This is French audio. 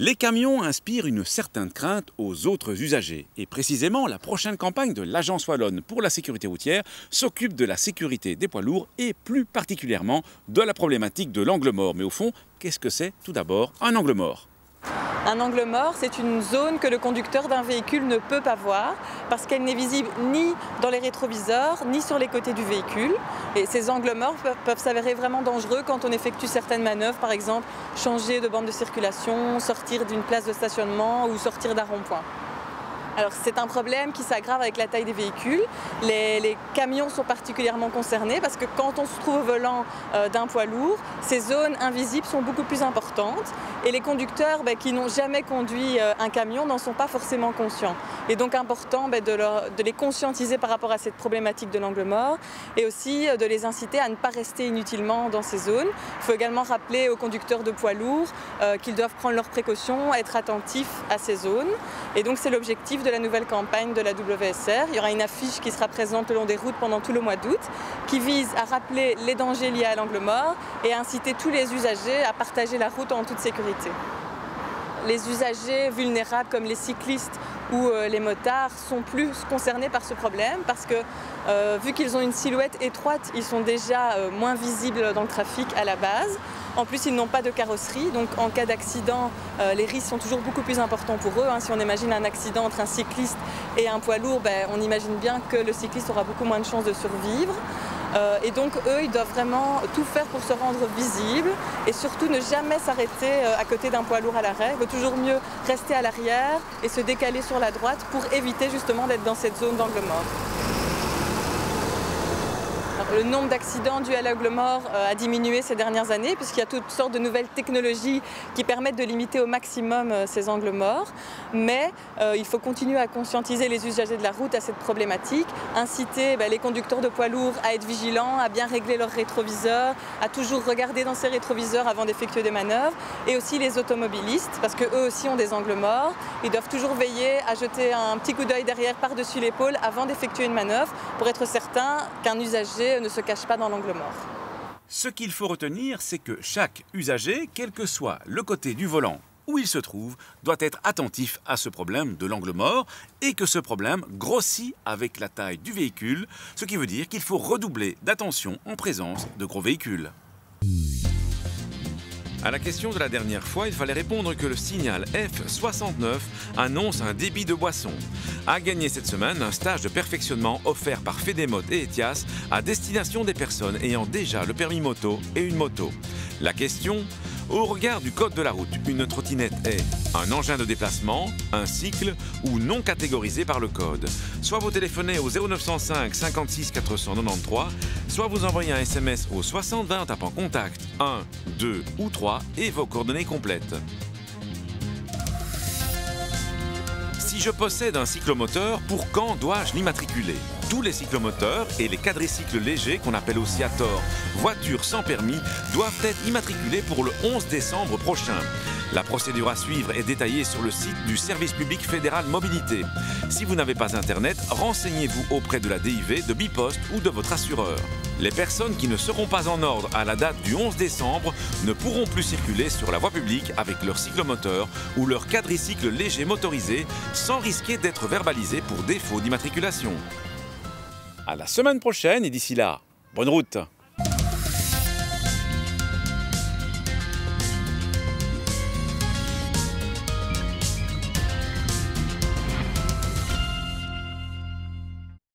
Les camions inspirent une certaine crainte aux autres usagers. Et précisément, la prochaine campagne de l'Agence wallonne pour la sécurité routière s'occupe de la sécurité des poids lourds et plus particulièrement de la problématique de l'angle mort. Mais au fond, qu'est-ce que c'est tout d'abord un angle mort ? Un angle mort, c'est une zone que le conducteur d'un véhicule ne peut pas voir parce qu'elle n'est visible ni dans les rétroviseurs ni sur les côtés du véhicule. Et ces angles morts peuvent s'avérer vraiment dangereux quand on effectue certaines manœuvres, par exemple changer de bande de circulation, sortir d'une place de stationnement ou sortir d'un rond-point. Alors c'est un problème qui s'aggrave avec la taille des véhicules. Les camions sont particulièrement concernés parce que quand on se trouve au volant d'un poids lourd, ces zones invisibles sont beaucoup plus importantes et les conducteurs qui n'ont jamais conduit un camion n'en sont pas forcément conscients. Et donc important de les conscientiser par rapport à cette problématique de l'angle mort et aussi de les inciter à ne pas rester inutilement dans ces zones. Il faut également rappeler aux conducteurs de poids lourds qu'ils doivent prendre leurs précautions, être attentifs à ces zones. Et donc c'est l'objectif de la nouvelle campagne de la WSR. Il y aura une affiche qui sera présente le long des routes pendant tout le mois d'août qui vise à rappeler les dangers liés à l'angle mort et à inciter tous les usagers à partager la route en toute sécurité. Les usagers vulnérables comme les cyclistes ou les motards sont plus concernés par ce problème parce que vu qu'ils ont une silhouette étroite, ils sont déjà moins visibles dans le trafic à la base. En plus, ils n'ont pas de carrosserie, donc en cas d'accident, les risques sont toujours beaucoup plus importants pour eux. Si on imagine un accident entre un cycliste et un poids lourd, on imagine bien que le cycliste aura beaucoup moins de chances de survivre. Et donc eux, ils doivent vraiment tout faire pour se rendre visibles et surtout ne jamais s'arrêter à côté d'un poids lourd à l'arrêt. Il vaut toujours mieux rester à l'arrière et se décaler sur la droite pour éviter justement d'être dans cette zone d'angle mort. Le nombre d'accidents dus à l'angle mort a diminué ces dernières années puisqu'il y a toutes sortes de nouvelles technologies qui permettent de limiter au maximum ces angles morts. Mais il faut continuer à conscientiser les usagers de la route à cette problématique, inciter les conducteurs de poids lourds à être vigilants, à bien régler leurs rétroviseurs, à toujours regarder dans ces rétroviseurs avant d'effectuer des manœuvres, et aussi les automobilistes parce qu'eux aussi ont des angles morts. Ils doivent toujours veiller à jeter un petit coup d'œil derrière par-dessus l'épaule avant d'effectuer une manœuvre pour être certain qu'un usager ne se cache pas dans l'angle mort. Ce qu'il faut retenir, c'est que chaque usager, quel que soit le côté du volant où il se trouve, doit être attentif à ce problème de l'angle mort et que ce problème grossit avec la taille du véhicule, ce qui veut dire qu'il faut redoubler d'attention en présence de gros véhicules. À la question de la dernière fois, il fallait répondre que le signal F69 annonce un débit de boisson. A gagné cette semaine un stage de perfectionnement offert par Fédémote et Etias à destination des personnes ayant déjà le permis moto et une moto. La question: au regard du code de la route, une trottinette est un engin de déplacement, un cycle ou non catégorisé par le code. Soit vous téléphonez au 0905 56 493, soit vous envoyez un SMS au 60 20 en tapant contact 1, 2 ou 3 et vos coordonnées complètes. Si je possède un cyclomoteur, pour quand dois-je l'immatriculer? Tous les cyclomoteurs et les quadricycles légers, qu'on appelle aussi à tort voitures sans permis, doivent être immatriculés pour le 11 décembre prochain. La procédure à suivre est détaillée sur le site du Service public fédéral mobilité. Si vous n'avez pas Internet, renseignez-vous auprès de la DIV, de Bipost ou de votre assureur. Les personnes qui ne seront pas en ordre à la date du 11 décembre ne pourront plus circuler sur la voie publique avec leur cyclomoteur ou leur quadricycle léger motorisé sans risquer d'être verbalisés pour défaut d'immatriculation. À la semaine prochaine et d'ici là, bonne route!